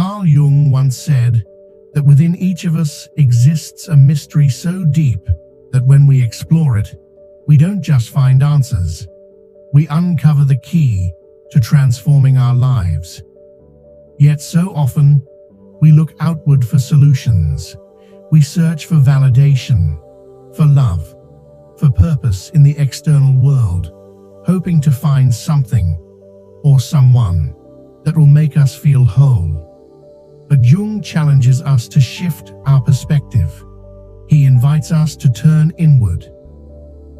Carl Jung once said that within each of us exists a mystery so deep that when we explore it, we don't just find answers, we uncover the key to transforming our lives. Yet so often, we look outward for solutions. We search for validation, for love, for purpose in the external world, hoping to find something or someone that will make us feel whole. But Jung challenges us to shift our perspective. He invites us to turn inward.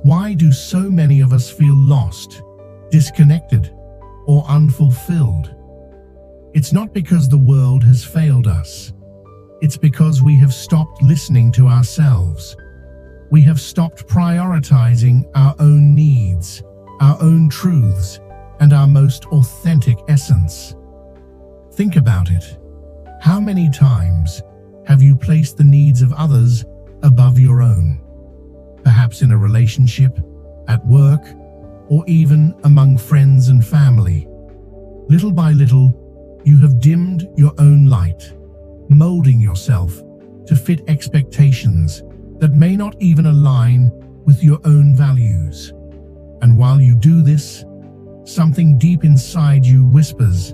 Why do so many of us feel lost, disconnected, or unfulfilled? It's not because the world has failed us. It's because we have stopped listening to ourselves. We have stopped prioritizing our own needs, our own truths, and our most authentic essence. Think about it. How many times have you placed the needs of others above your own? Perhaps in a relationship, at work, or even among friends and family. Little by little, you have dimmed your own light, molding yourself to fit expectations that may not even align with your own values. And while you do this, something deep inside you whispers,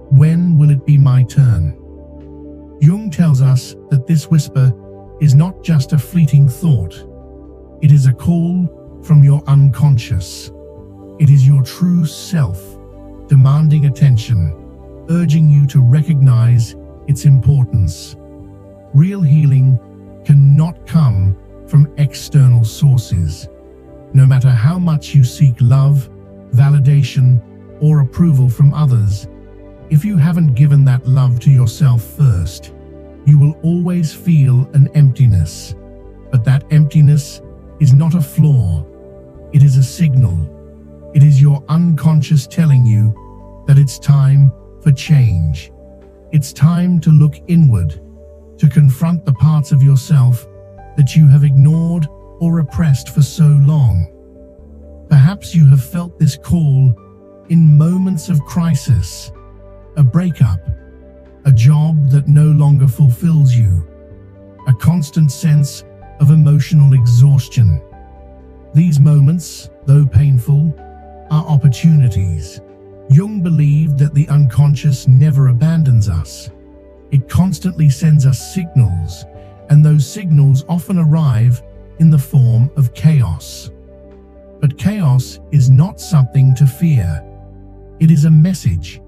"When will it be my turn?" Jung tells us that this whisper is not just a fleeting thought. It is a call from your unconscious. It is your true self, demanding attention, urging you to recognize its importance. Real healing cannot come from external sources. No matter how much you seek love, validation, or approval from others, if you haven't given that love to yourself first, you will always feel an emptiness. But that emptiness is not a flaw. It is a signal. It is your unconscious telling you that it's time for change. It's time to look inward, to confront the parts of yourself that you have ignored or repressed for so long. Perhaps you have felt this call in moments of crisis, a breakup, a job that no longer fulfills you, a constant sense of emotional exhaustion. These moments, though painful, are opportunities. Jung believed that the unconscious never abandons us. It constantly sends us signals, and those signals often arrive in the form of chaos. But chaos is not something to fear. It is a message.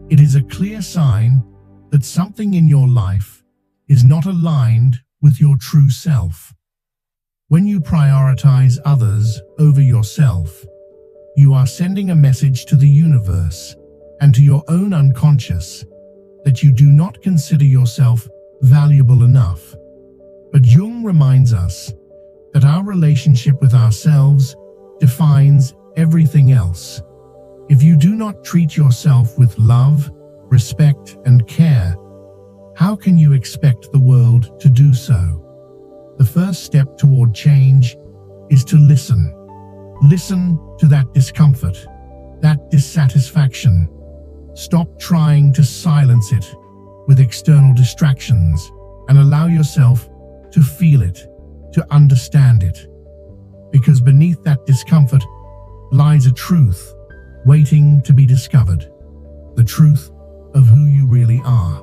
It is a clear sign that something in your life is not aligned with your true self. When you prioritize others over yourself, you are sending a message to the universe and to your own unconscious that you do not consider yourself valuable enough. But Jung reminds us that our relationship with ourselves defines everything else. If you do not treat yourself with love, respect, and care, how can you expect the world to do so? The first step toward change is to listen. Listen to that discomfort, that dissatisfaction. Stop trying to silence it with external distractions and allow yourself to feel it, to understand it. Because beneath that discomfort lies a truth waiting to be discovered, the truth of who you really are.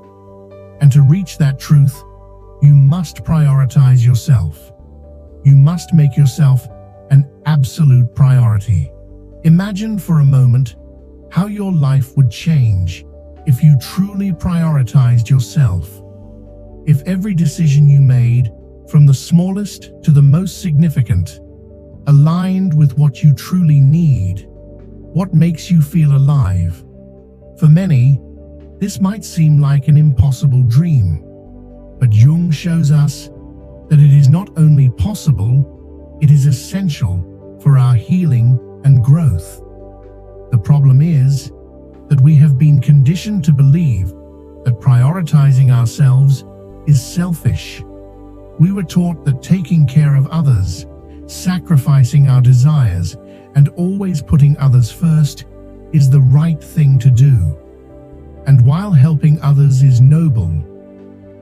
And to reach that truth, you must prioritize yourself. You must make yourself an absolute priority. Imagine for a moment how your life would change if you truly prioritized yourself. If every decision you made, from the smallest to the most significant, aligned with what you truly need, what makes you feel alive. For many, this might seem like an impossible dream, but Jung shows us that it is not only possible, it is essential for our healing and growth. The problem is that we have been conditioned to believe that prioritizing ourselves is selfish. We were taught that taking care of others, sacrificing our desires, and always putting others first is the right thing to do. And while helping others is noble,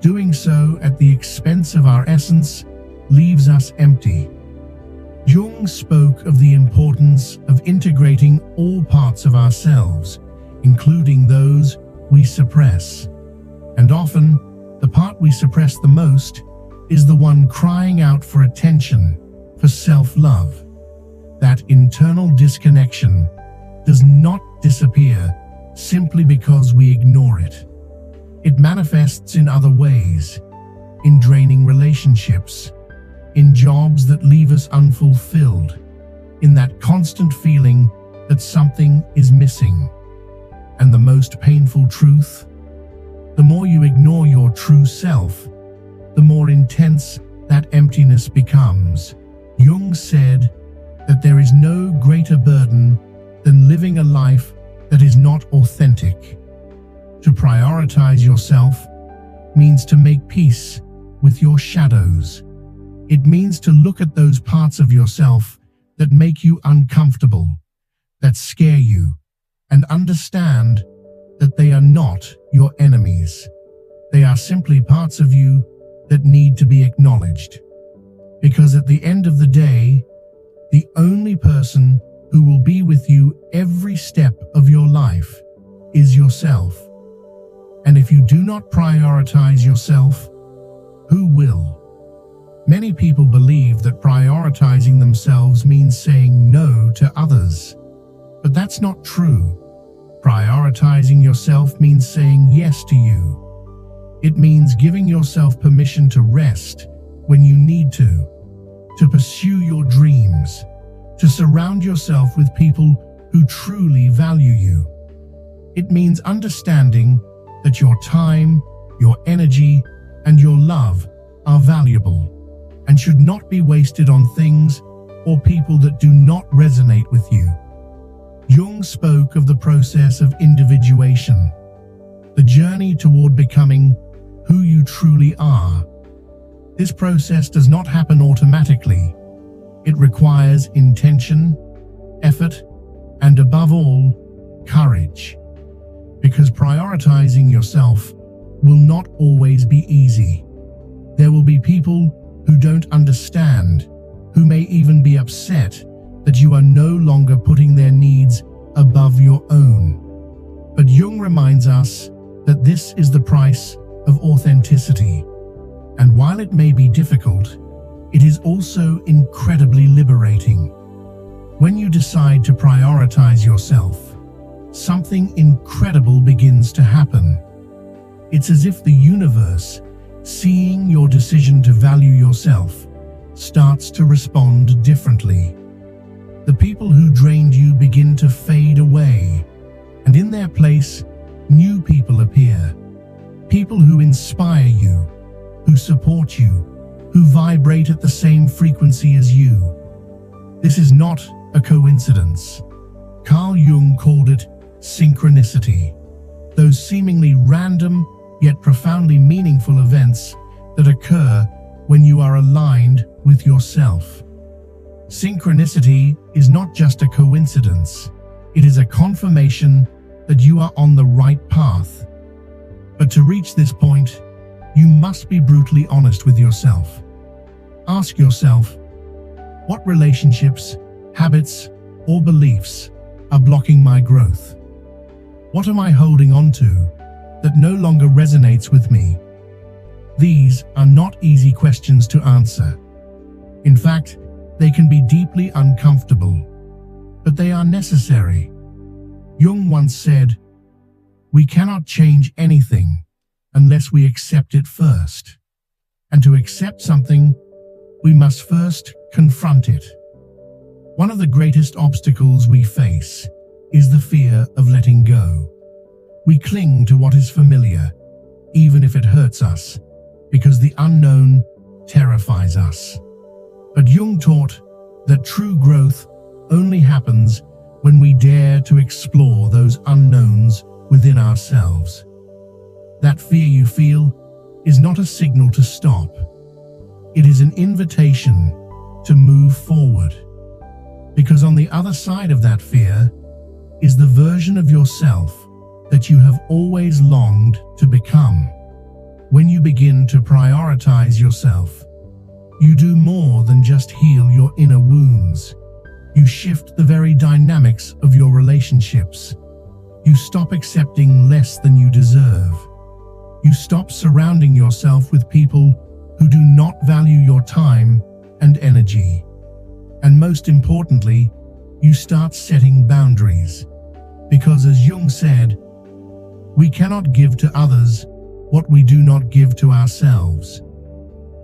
doing so at the expense of our essence leaves us empty. Jung spoke of the importance of integrating all parts of ourselves, including those we suppress. And often, the part we suppress the most is the one crying out for attention, for self-love. That internal disconnection does not disappear simply because we ignore it. It manifests in other ways, in draining relationships, in jobs that leave us unfulfilled, in that constant feeling that something is missing. And the most painful truth? The more you ignore your true self, the more intense that emptiness becomes. Jung said that there is no greater burden than living a life that is not authentic. To prioritize yourself means to make peace with your shadows. It means to look at those parts of yourself that make you uncomfortable, that scare you, and understand that they are not your enemies. They are simply parts of you that need to be acknowledged. Because at the end of the day, the only person who will be with you every step of your life is yourself. And if you do not prioritize yourself, who will? Many people believe that prioritizing themselves means saying no to others. But that's not true. Prioritizing yourself means saying yes to you. It means giving yourself permission to rest when you need to pursue your dreams, to surround yourself with people who truly value you. It means understanding that your time, your energy, and your love are valuable and should not be wasted on things or people that do not resonate with you. Jung spoke of the process of individuation, the journey toward becoming who you truly are. This process does not happen automatically. It requires intention, effort, and above all, courage. Because prioritizing yourself will not always be easy. There will be people who don't understand, who may even be upset that you are no longer putting their needs above your own. But Jung reminds us that this is the price of authenticity. And while it may be difficult, it is also incredibly liberating. When you decide to prioritize yourself, something incredible begins to happen. It's as if the universe, seeing your decision to value yourself, starts to respond differently. The people who drained you begin to fade away, and in their place, new people appear. People who inspire you, who support you, who vibrate at the same frequency as you. This is not a coincidence. Carl Jung called it synchronicity. Those seemingly random yet profoundly meaningful events that occur when you are aligned with yourself. Synchronicity is not just a coincidence. It is a confirmation that you are on the right path. But to reach this point, you must be brutally honest with yourself. Ask yourself, what relationships, habits, or beliefs are blocking my growth? What am I holding on to that no longer resonates with me? These are not easy questions to answer. In fact, they can be deeply uncomfortable, but they are necessary. Jung once said, "We cannot change anything unless we accept it first. And to accept something, we must first confront it." One of the greatest obstacles we face is the fear of letting go. We cling to what is familiar, even if it hurts us, because the unknown terrifies us. But Jung taught that true growth only happens when we dare to explore those unknowns within ourselves. That fear you feel is not a signal to stop. It is an invitation to move forward. Because on the other side of that fear is the version of yourself that you have always longed to become. When you begin to prioritize yourself, you do more than just heal your inner wounds. You shift the very dynamics of your relationships. You stop accepting less than you deserve. You stop surrounding yourself with people who do not value your time and energy. And most importantly, you start setting boundaries. Because as Jung said, we cannot give to others what we do not give to ourselves.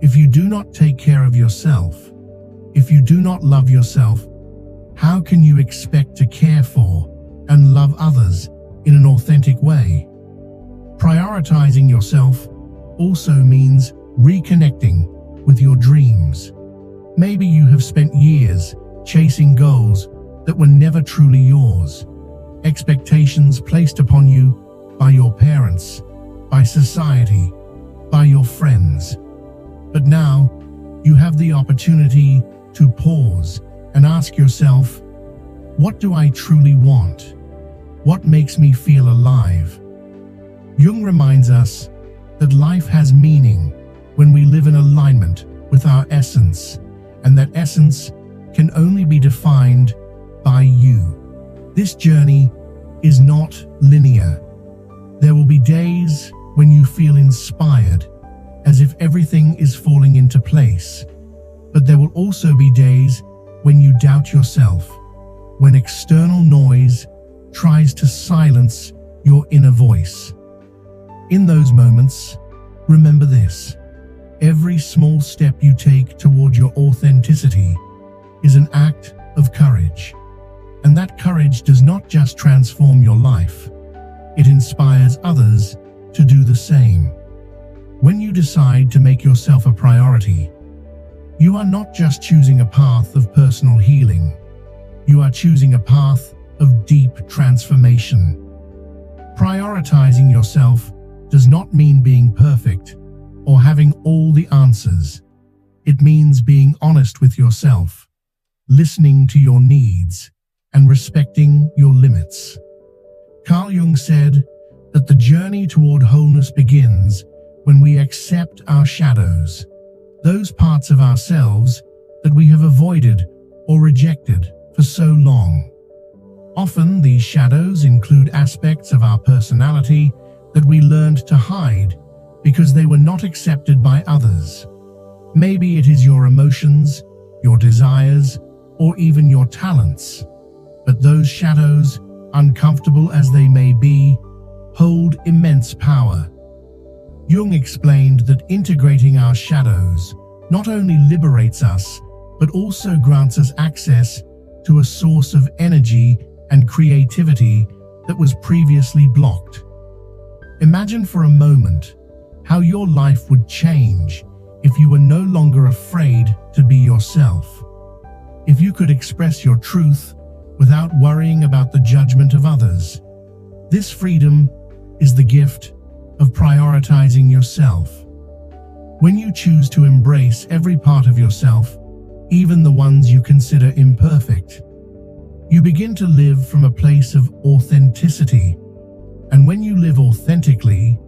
If you do not take care of yourself, if you do not love yourself, how can you expect to care for and love others in an authentic way? Prioritizing yourself also means reconnecting with your dreams. Maybe you have spent years chasing goals that were never truly yours. Expectations placed upon you by your parents, by society, by your friends. But now, you have the opportunity to pause and ask yourself, what do I truly want? What makes me feel alive? Jung reminds us that life has meaning when we live in alignment with our essence, and that essence can only be defined by you. This journey is not linear. There will be days when you feel inspired, as if everything is falling into place. But there will also be days when you doubt yourself, when external noise tries to silence your inner voice. In those moments, remember this: every small step you take toward your authenticity is an act of courage. And that courage does not just transform your life, it inspires others to do the same. When you decide to make yourself a priority, you are not just choosing a path of personal healing, you are choosing a path of deep transformation. Prioritizing yourself does not mean being perfect or having all the answers. It means being honest with yourself, listening to your needs, and respecting your limits. Carl Jung said that the journey toward wholeness begins when we accept our shadows, those parts of ourselves that we have avoided or rejected for so long. Often these shadows include aspects of our personality that we learned to hide because they were not accepted by others. Maybe it is your emotions, your desires, or even your talents. But those shadows, uncomfortable as they may be, hold immense power. Jung explained that integrating our shadows not only liberates us, but also grants us access to a source of energy and creativity that was previously blocked. Imagine for a moment how your life would change if you were no longer afraid to be yourself. If you could express your truth without worrying about the judgment of others. This freedom is the gift of prioritizing yourself. When you choose to embrace every part of yourself, even the ones you consider imperfect, you begin to live from a place of authenticity. And when you live authentically,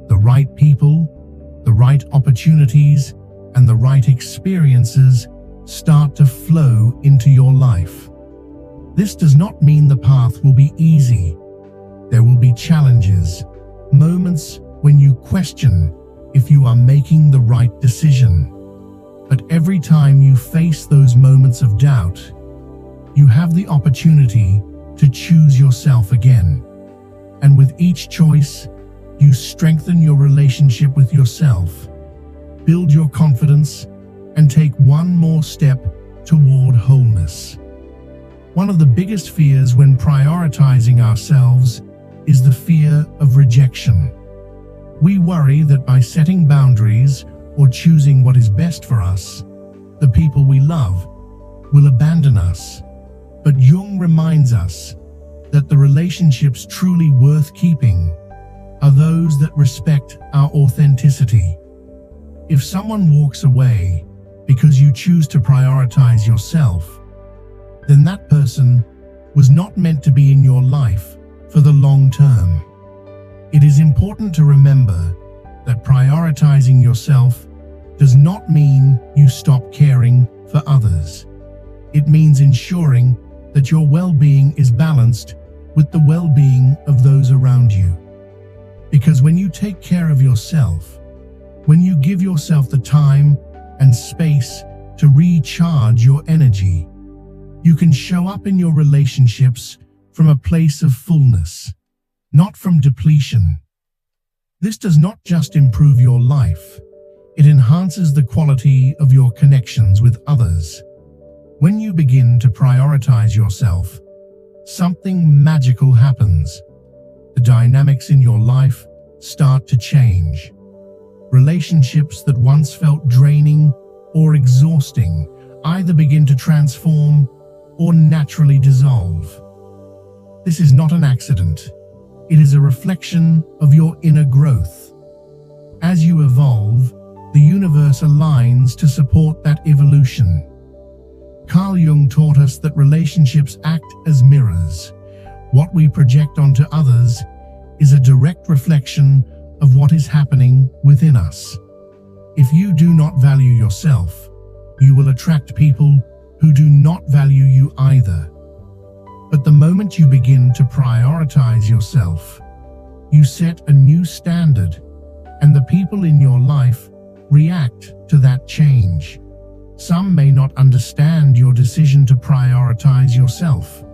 the right people, the right opportunities, and the right experiences start to flow into your life. This does not mean the path will be easy. There will be challenges, moments when you question if you are making the right decision. But every time you face those moments of doubt, you have the opportunity to choose yourself again. And with each choice, you strengthen your relationship with yourself, build your confidence, and take one more step toward wholeness. One of the biggest fears when prioritizing ourselves is the fear of rejection. We worry that by setting boundaries or choosing what is best for us, the people we love will abandon us. But Jung reminds us that the relationships truly worth keeping are those that respect our authenticity. If someone walks away because you choose to prioritize yourself, then that person was not meant to be in your life for the long term. It is important to remember that prioritizing yourself does not mean you stop caring for others. It means ensuring that your well-being is balanced with the well-being of those around you. Because when you take care of yourself, when you give yourself the time and space to recharge your energy, you can show up in your relationships from a place of fullness, not from depletion. This does not just improve your life, it enhances the quality of your connections with others. When you begin to prioritize yourself, something magical happens. The dynamics in your life start to change. Relationships that once felt draining or exhausting either begin to transform or naturally dissolve. This is not an accident. It is a reflection of your inner growth. As you evolve, the universe aligns to support that evolution. Carl Jung taught us that relationships act as mirrors. What we project onto others is a direct reflection of what is happening within us. If you do not value yourself, you will attract people who do not value you either. But the moment you begin to prioritize yourself, you set a new standard, and the people in your life react to that change. Some may not understand your decision to prioritize yourself.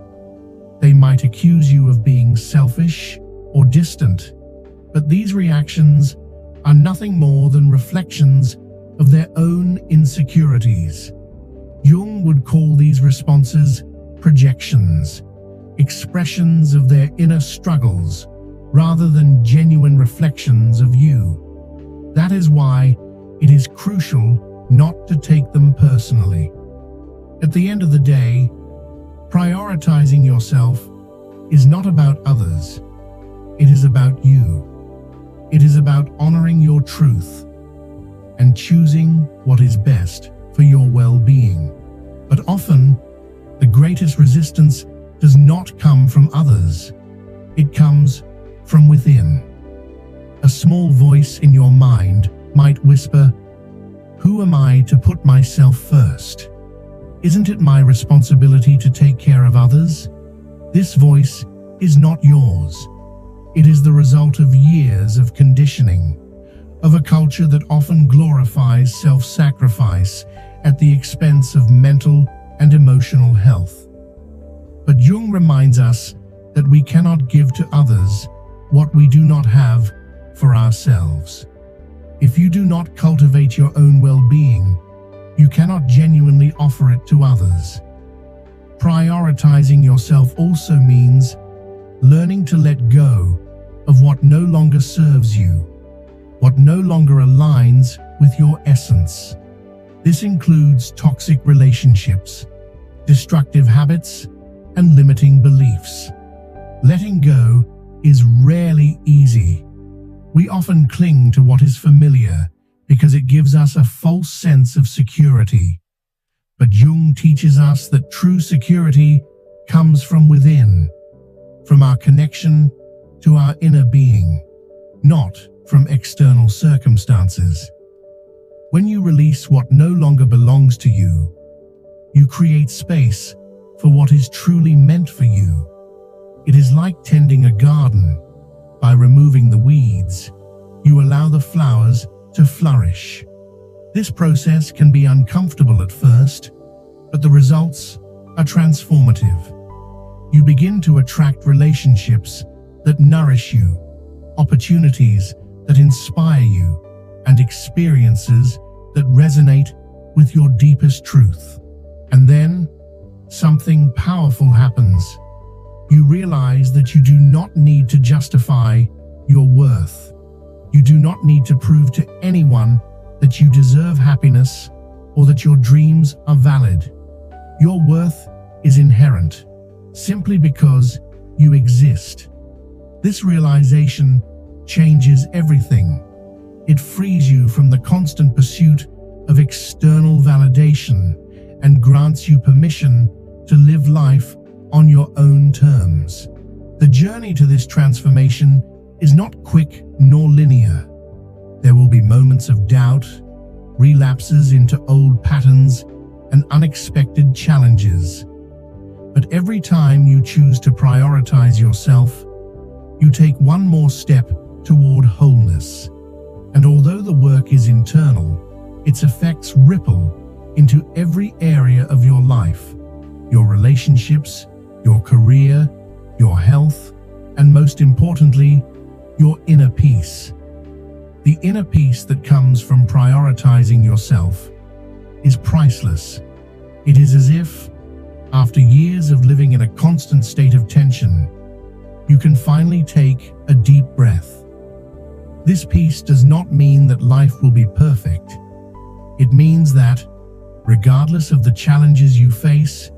They might accuse you of being selfish or distant, but these reactions are nothing more than reflections of their own insecurities. Jung would call these responses projections, expressions of their inner struggles, rather than genuine reflections of you. That is why it is crucial not to take them personally. At the end of the day, prioritizing yourself is not about others. It is about you. It is about honoring your truth and choosing what is best for your well-being. But often, the greatest resistance does not come from others. It comes from within. A small voice in your mind might whisper, "Who am I to put myself first? Isn't it my responsibility to take care of others?" This voice is not yours. It is the result of years of conditioning, of a culture that often glorifies self-sacrifice at the expense of mental and emotional health. But Jung reminds us that we cannot give to others what we do not have for ourselves. If you do not cultivate your own well-being, you cannot genuinely offer it to others. Prioritizing yourself also means learning to let go of what no longer serves you, what no longer aligns with your essence. This includes toxic relationships, destructive habits, and limiting beliefs. Letting go is rarely easy. We often cling to what is familiar because it gives us a false sense of security. But Jung teaches us that true security comes from within, from our connection to our inner being, not from external circumstances. When you release what no longer belongs to you, you create space for what is truly meant for you. It is like tending a garden. By removing the weeds, you allow the flowers to flourish. This process can be uncomfortable at first, but the results are transformative. You begin to attract relationships that nourish you, opportunities that inspire you, and experiences that resonate with your deepest truth. And then, something powerful happens. You realize that you do not need to justify your worth. You do not need to prove to anyone that you deserve happiness or that your dreams are valid. Your worth is inherent, simply because you exist. This realization changes everything. It frees you from the constant pursuit of external validation and grants you permission to live life on your own terms. The journey to this transformation is not quick nor linear. There will be moments of doubt, relapses into old patterns, and unexpected challenges. But every time you choose to prioritize yourself, you take one more step toward wholeness. And although the work is internal, its effects ripple into every area of your life, your relationships, your career, your health, and most importantly, your inner peace. The inner peace that comes from prioritizing yourself is priceless. It is as if, after years of living in a constant state of tension, you can finally take a deep breath. This peace does not mean that life will be perfect. It means that, regardless of the challenges you face,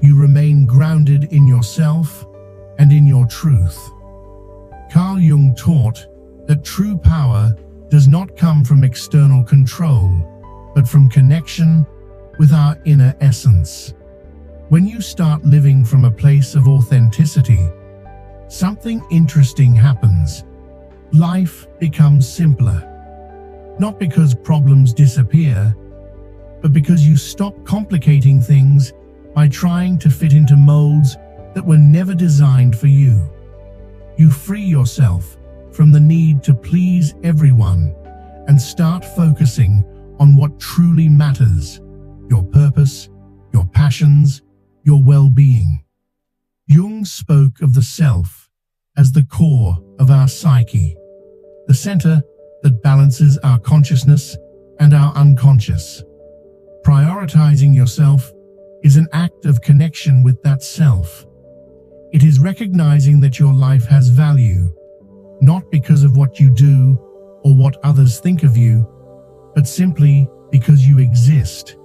you remain grounded in yourself and in your truth. Carl Jung taught that true power does not come from external control, but from connection with our inner essence. When you start living from a place of authenticity, something interesting happens. Life becomes simpler. Not because problems disappear, but because you stop complicating things by trying to fit into molds that were never designed for you. You free yourself from the need to please everyone and start focusing on what truly matters: your purpose, your passions, your well-being. Jung spoke of the self as the core of our psyche, the center that balances our consciousness and our unconscious. Prioritizing yourself is an act of connection with that self. It is recognizing that your life has value, not because of what you do or what others think of you, but simply because you exist.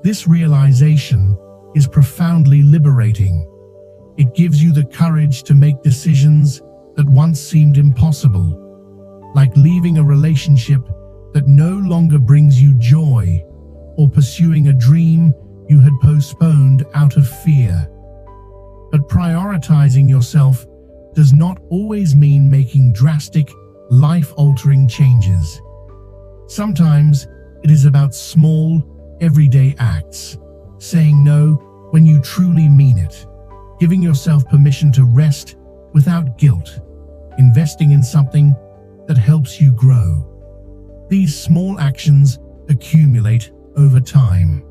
This realization is profoundly liberating. It gives you the courage to make decisions that once seemed impossible, like leaving a relationship that no longer brings you joy, or pursuing a dream you had postponed out of fear. But prioritizing yourself does not always mean making drastic, life-altering changes. Sometimes it is about small, everyday acts, saying no when you truly mean it, giving yourself permission to rest without guilt, investing in something that helps you grow. These small actions accumulate over time.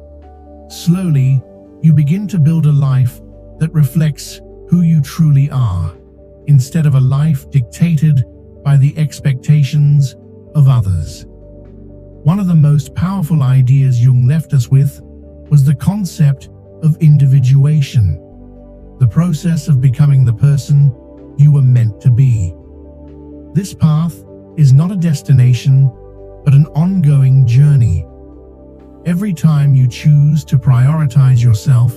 Slowly, you begin to build a life that reflects who you truly are, instead of a life dictated by the expectations of others. One of the most powerful ideas Jung left us with was the concept of individuation, the process of becoming the person you were meant to be. This path is not a destination, but an ongoing journey. Every time you choose to prioritize yourself,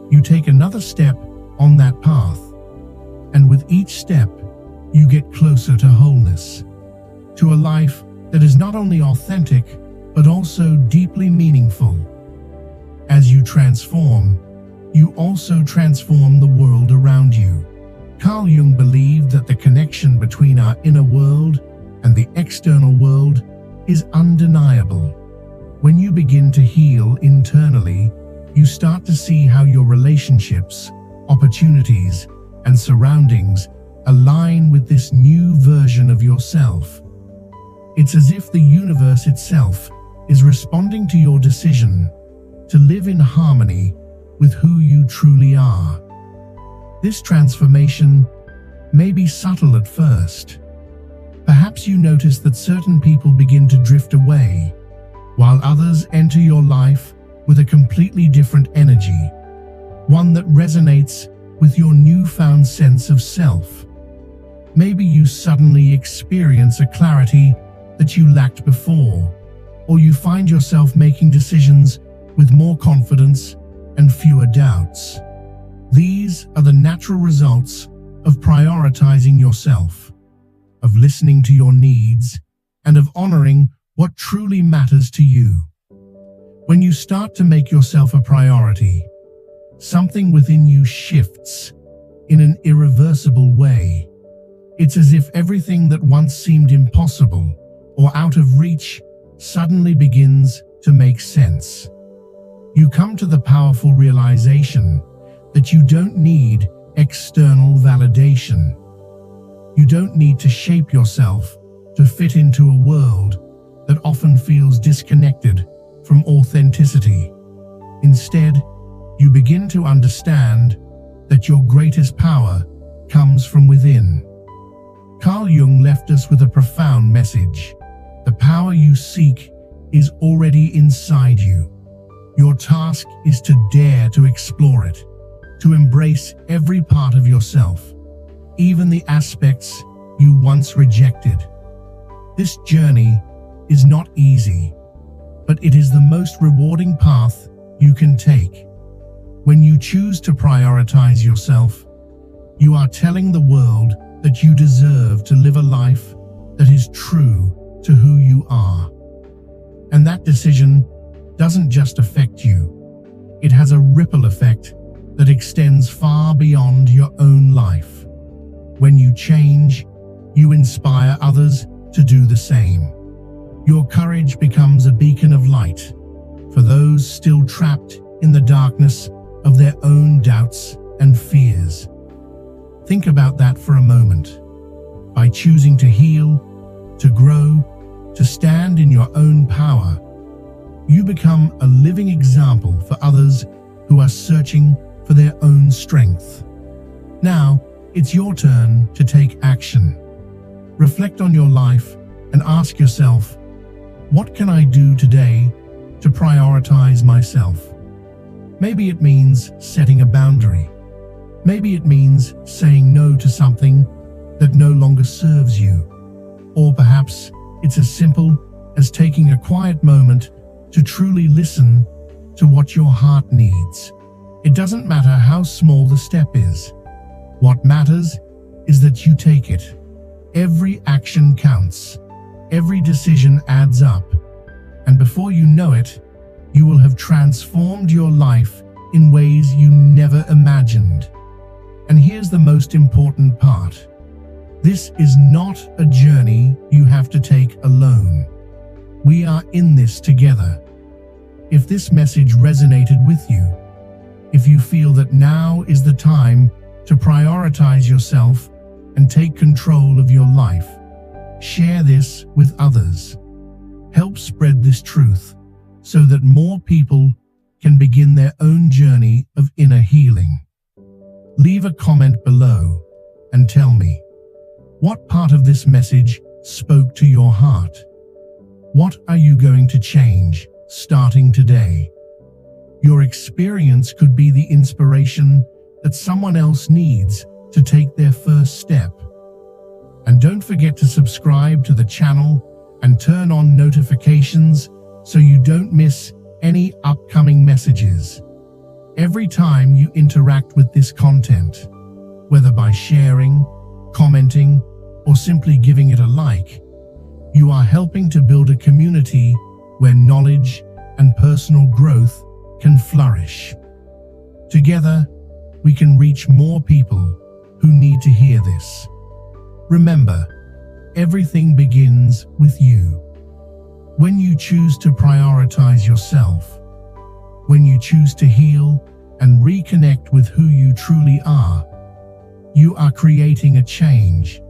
you take another step on that path, and with each step, you get closer to wholeness, to a life that is not only authentic, but also deeply meaningful. As you transform, you also transform the world around you. Carl Jung believed that the connection between our inner world and the external world is undeniable. When you begin to heal internally, you start to see how your relationships, opportunities, and surroundings align with this new version of yourself. It's as if the universe itself is responding to your decision to live in harmony with who you truly are. This transformation may be subtle at first. Perhaps you notice that certain people begin to drift away, while others enter your life with a completely different energy, one that resonates with your newfound sense of self. Maybe you suddenly experience a clarity that you lacked before, or you find yourself making decisions with more confidence and fewer doubts. These are the natural results of prioritizing yourself, of listening to your needs, and of honoring what truly matters to you. When you start to make yourself a priority, something within you shifts in an irreversible way. It's as if everything that once seemed impossible or out of reach suddenly begins to make sense. You come to the powerful realization that you don't need external validation. You don't need to shape yourself to fit into a world that often feels disconnected from authenticity. Instead, you begin to understand that your greatest power comes from within. Carl Jung left us with a profound message. The power you seek is already inside you. Your task is to dare to explore it, to embrace every part of yourself, even the aspects you once rejected. This journey is not easy, but it is the most rewarding path you can take. When you choose to prioritize yourself, you are telling the world that you deserve to live a life that is true to who you are. And that decision doesn't just affect you. It has a ripple effect that extends far beyond your own life. When you change, you inspire others to do the same. Your courage becomes a beacon of light for those still trapped in the darkness of their own doubts and fears. Think about that for a moment. By choosing to heal, to grow, to stand in your own power, you become a living example for others who are searching for their own strength. Now, it's your turn to take action. Reflect on your life and ask yourself, what can I do today to prioritize myself? Maybe it means setting a boundary. Maybe it means saying no to something that no longer serves you. Or perhaps it's as simple as taking a quiet moment to truly listen to what your heart needs. It doesn't matter how small the step is. What matters is that you take it. Every action counts. Every decision adds up. And before you know it, you will have transformed your life in ways you never imagined. And here's the most important part. This is not a journey you have to take alone. We are in this together. If this message resonated with you, if you feel that now is the time to prioritize yourself and take control of your life, share this with others. Help spread this truth so that more people can begin their own journey of inner healing. Leave a comment below and tell me, what part of this message spoke to your heart? What are you going to change starting today? Your experience could be the inspiration that someone else needs to take their first step. And don't forget to subscribe to the channel and turn on notifications so you don't miss any upcoming messages. Every time you interact with this content, whether by sharing, commenting, or simply giving it a like, you are helping to build a community where knowledge and personal growth can flourish. Together, we can reach more people who need to hear this. Remember, everything begins with you. When you choose to prioritize yourself, when you choose to heal and reconnect with who you truly are, you are creating a change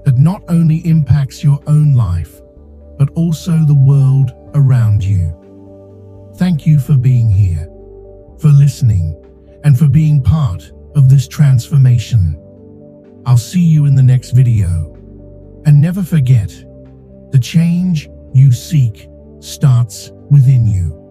that not only impacts your own life, but also the world around you. Thank you for being here, for listening, and for being part of this transformation. I'll see you in the next video. And never forget, the change you seek starts within you.